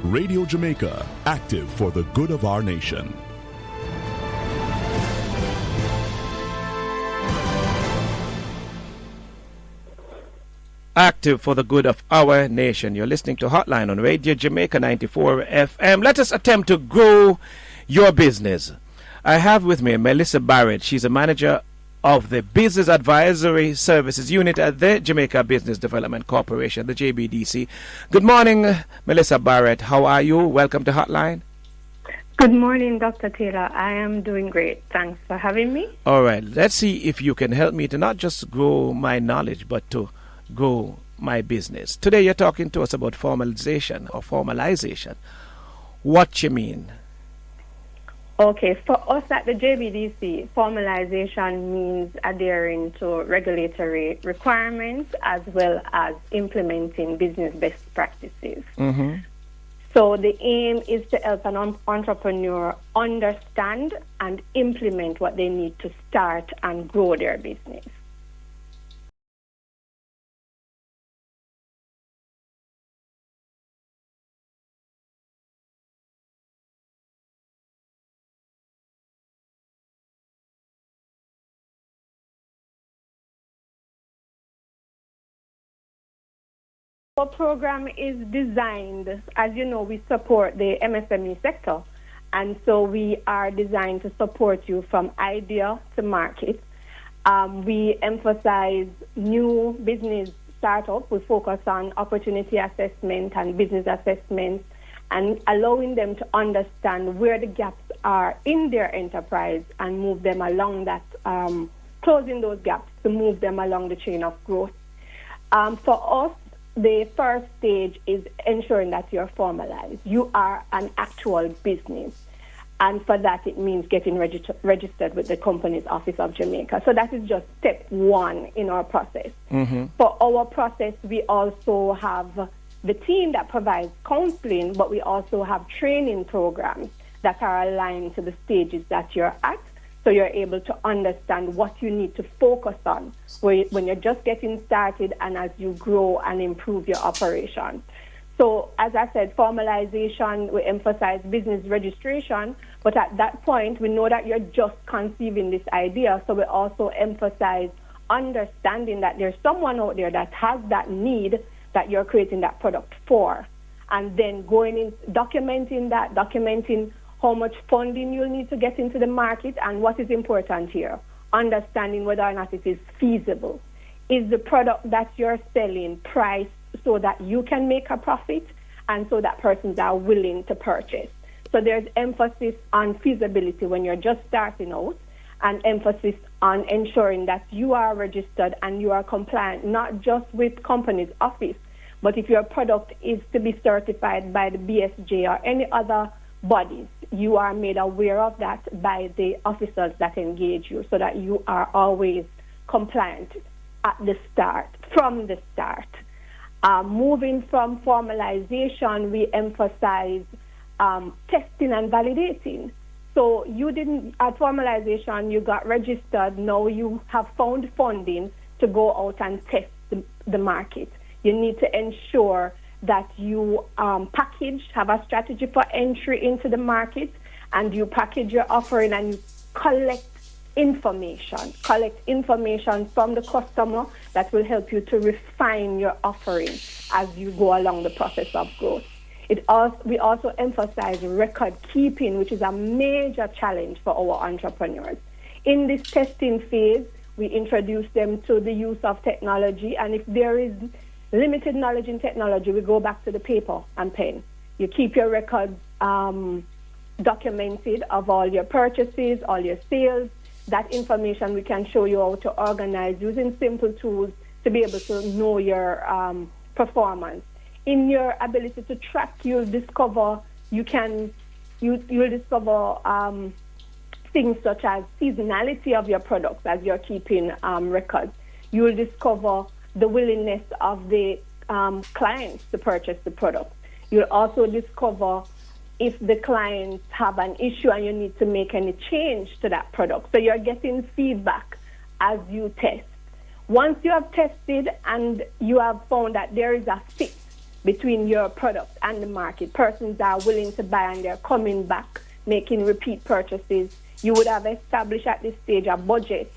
Radio Jamaica, active for the good of our nation. Active for the good of our nation. You're listening to Hotline on Radio Jamaica 94 FM. Let us attempt to grow your business. I have with me Melissa Barrett. She's a manager of the Business Advisory Services Unit at the Jamaica Business Development Corporation, the JBDC. Good morning, Melissa Barrett. How are you? Welcome to Hotline. Good morning, Dr. Taylor. I am doing great. Thanks for having me. All right. Let's see if you can help me to not just grow my knowledge, but to grow my business. Today you're talking to us about formalization or formalization. What you mean? Okay, for us at the JBDC, formalization means adhering to regulatory requirements as well as implementing business best practices. Mm-hmm. So the aim is to help an entrepreneur understand and implement what they need to start and grow their business. Our program is designed, as you know, we support the MSME sector, and so we are designed to support you from idea to market. We emphasize new business startup. We focus on opportunity assessment and business assessment and allowing them to understand where the gaps are in their enterprise and move them along that, closing those gaps to move them along the chain of growth. For us, the first stage is ensuring that you're formalized. You are an actual business. And for that, it means getting registered with the Companies Office of Jamaica. So that is just step one in our process. Mm-hmm. For our process, we also have the team that provides counseling, but we also have training programs that are aligned to the stages that you're at. So you're able to understand what you need to focus on when you're just getting started and as you grow and improve your operation. So as I said, formalization, we emphasize business registration, but at that point, we know that you're just conceiving this idea. So we also emphasize understanding that there's someone out there that has that need that you're creating that product for. And then going in, documenting how much funding you'll need to get into the market, and what is important here, understanding whether or not it is feasible. Is the product that you're selling priced so that you can make a profit and so that persons are willing to purchase? So there's emphasis on feasibility when you're just starting out, and emphasis on ensuring that you are registered and you are compliant, not just with Companies Office, but if your product is to be certified by the BSJ or any other bodies, you are made aware of that by the officers that engage you, so that you are always compliant at the start, from the start. Moving from formalization, we emphasize testing and validating. So you didn't, at formalization, you got registered, now you have found funding to go out and test the market. You need to ensure that you have a strategy for entry into the market, and you package your offering and you collect information from the customer that will help you to refine your offering as you go along the process of growth. We also emphasize record keeping, which is a major challenge for our entrepreneurs. In this testing phase, we introduce them to the use of technology, and if there is limited knowledge in technology, we go back to the paper and pen. You keep your records documented of all your purchases, all your sales. That information we can show you how to organize using simple tools to be able to know your performance. In your ability to track, you'll discover things such as seasonality of your products as you're keeping records. You'll discover the willingness of the clients to purchase the product. You'll also discover if the clients have an issue and you need to make any change to that product. So you're getting feedback as you test. Once you have tested and you have found that there is a fit between your product and the market. Persons are willing to buy and they're coming back, making repeat purchases. You would have established at this stage a budget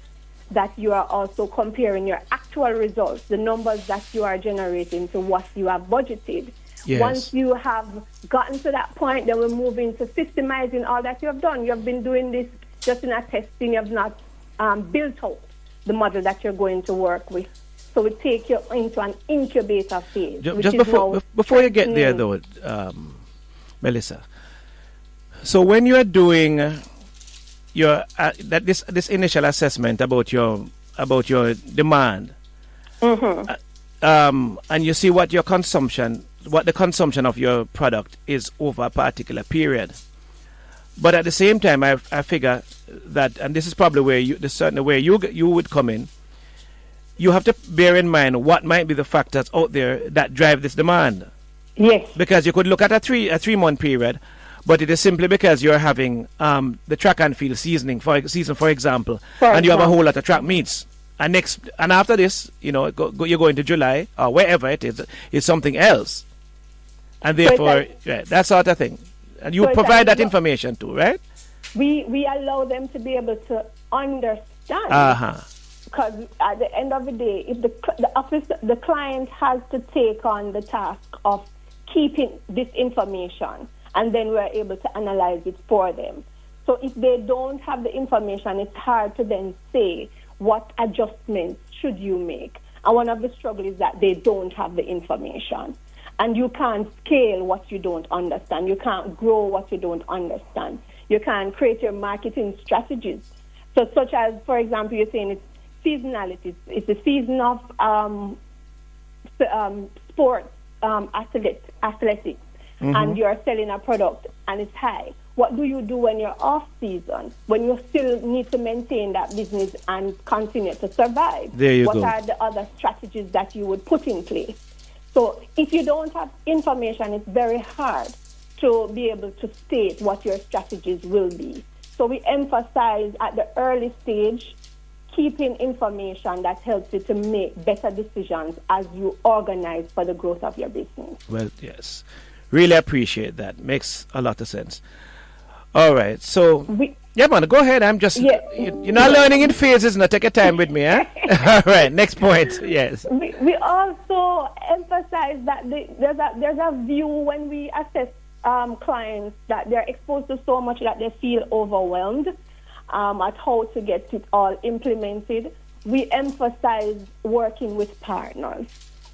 that you are also comparing your actual results, the numbers that you are generating, to what you have budgeted. Yes. Once you have gotten to that point, then we're moving to systemizing all that you have done. You have been doing this just in a testing. You have not built out the model that you're going to work with. So we take you into an incubator phase. Just before you get there, though, Melissa. So when you are doing your this initial assessment about your demand, and you see what the consumption of your product is over a particular period. But at the same time, I figure that, and this is probably where you would come in. You have to bear in mind what might be the factors out there that drive this demand. Yes. Because you could look at a 3-month period, but it is simply because you're having the track and field season, for example, and you have a whole lot of track meets. And after this, you're going to July or wherever it is, it's something else. And therefore, that sort of thing. And you provide that information too, right? We allow them to be able to understand. Because at the end of the day, if the client has to take on the task of keeping this information, and then we're able to analyze it for them. So if they don't have the information, it's hard to then say what adjustments should you make. And one of the struggles is that they don't have the information. And you can't scale what you don't understand. You can't grow what you don't understand. You can't create your marketing strategies. So such as, for example, you're saying it's seasonality. It's the season of sports, athletics. And you're selling a product and it's high. What do you do when you're off season, when you still need to maintain that business and continue to survive? There you go. What are the other strategies that you would put in place? So if you don't have information, it's very hard to be able to state what your strategies will be. So we emphasize at the early stage keeping information that helps you to make better decisions as you organize for the growth of your business. Well, yes. Really appreciate that. Makes a lot of sense. All right. So, yeah, man, go ahead. I'm just, you're not learning in phases. Now take your time with me, huh? All right. Next point. Yes. We also emphasize that there's a view when we assess clients that they're exposed to so much that they feel overwhelmed at how to get it all implemented. We emphasize working with partners.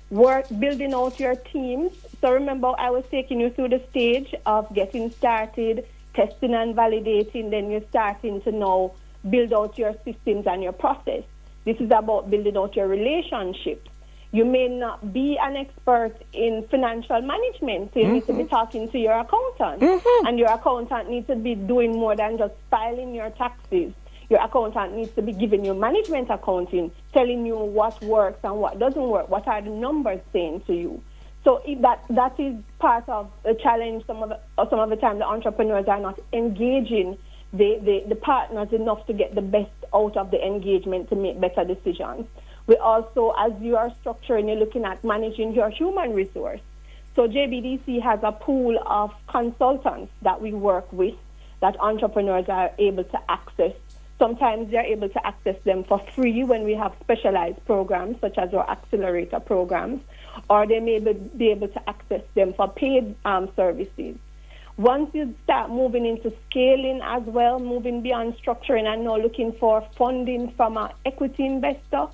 Building out your teams. So remember, I was taking you through the stage of getting started, testing and validating, then you're starting to now build out your systems and your process. This is about building out your relationships. You may not be an expert in financial management, so you need to be talking to your accountant. And your accountant needs to be doing more than just filing your taxes. Your accountant needs to be giving you management accounting, telling you what works and what doesn't work, what are the numbers saying to you. So if that is part of the challenge. Some of the time the entrepreneurs are not engaging the partners enough to get the best out of the engagement to make better decisions. We also, as you are structuring, you're looking at managing your human resource. So JBDC has a pool of consultants that we work with that entrepreneurs are able to access. Sometimes they're able to access them for free when we have specialized programs, such as our accelerator programs, or they may be able to access them for paid services. Once you start moving into scaling as well, moving beyond structuring and now looking for funding from an equity investor,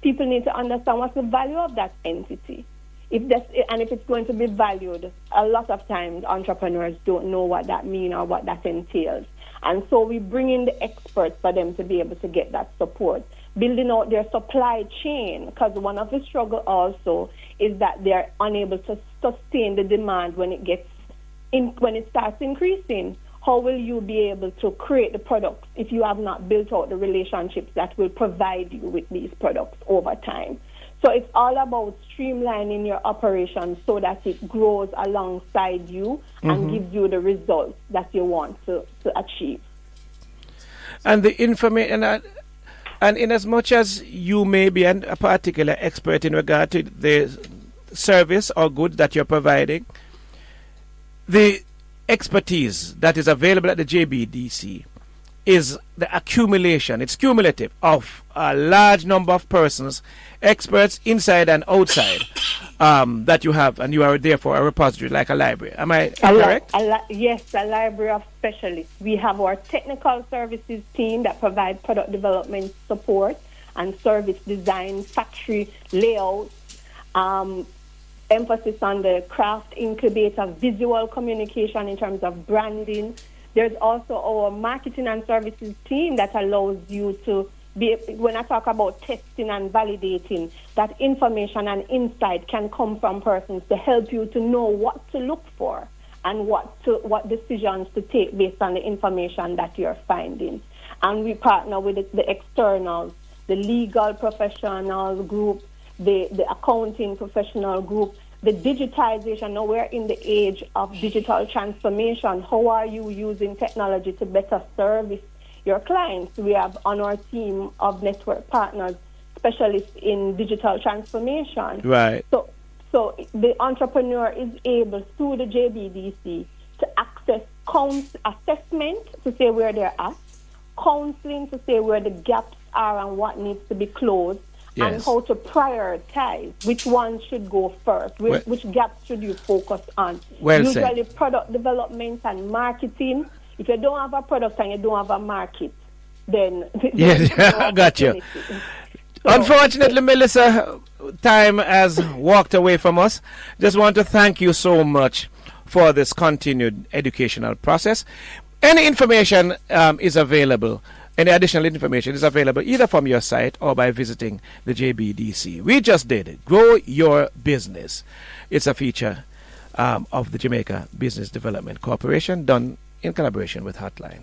people need to understand what's the value of that entity. If it's going to be valued, a lot of times entrepreneurs don't know what that means or what that entails. And so we bring in the experts for them to be able to get that support. Building out their supply chain, because one of the struggles also is that they're unable to sustain the demand when it starts increasing. How will you be able to create the products if you have not built out the relationships that will provide you with these products over time? So it's all about streamlining your operations so that it grows alongside you and gives you the results that you want to achieve. And the information, and in as much as you may be a particular expert in regard to the service or goods that you're providing, the expertise that is available at the JBDC is the accumulation, it's cumulative, of a large number of persons, experts inside and outside, that you have, and you are therefore a repository like a library. Am I correct? Yes, a library of specialists. We have our technical services team that provide product development support and service design, factory layout, emphasis on the craft incubator, visual communication in terms of branding. There's also our marketing and services team that allows you to be, when I talk about testing and validating, that information and insight can come from persons to help you to know what to look for and what decisions to take based on the information that you're finding. And we partner with the externals, the legal professional group, the accounting professional group, the digitization. Now we're in the age of digital transformation. How are you using technology to better service your clients? We have on our team of network partners specialists in digital transformation. Right. So the entrepreneur is able, through the JBDC, to access assessment to say where they're at, counseling to say where the gaps are and what needs to be closed, yes, and how to prioritize which ones should go first, which gaps should you focus on. Usually product development and marketing. If you don't have a product and you don't have a market, then yes, I got you. So, unfortunately, Melissa, time has walked away from us. Just want to thank you so much for this continued educational process. Any information is available. Any additional information is available either from your site or by visiting the JBDC. We just did it. Grow Your Business. It's a feature of the Jamaica Business Development Corporation done in collaboration with Hotline.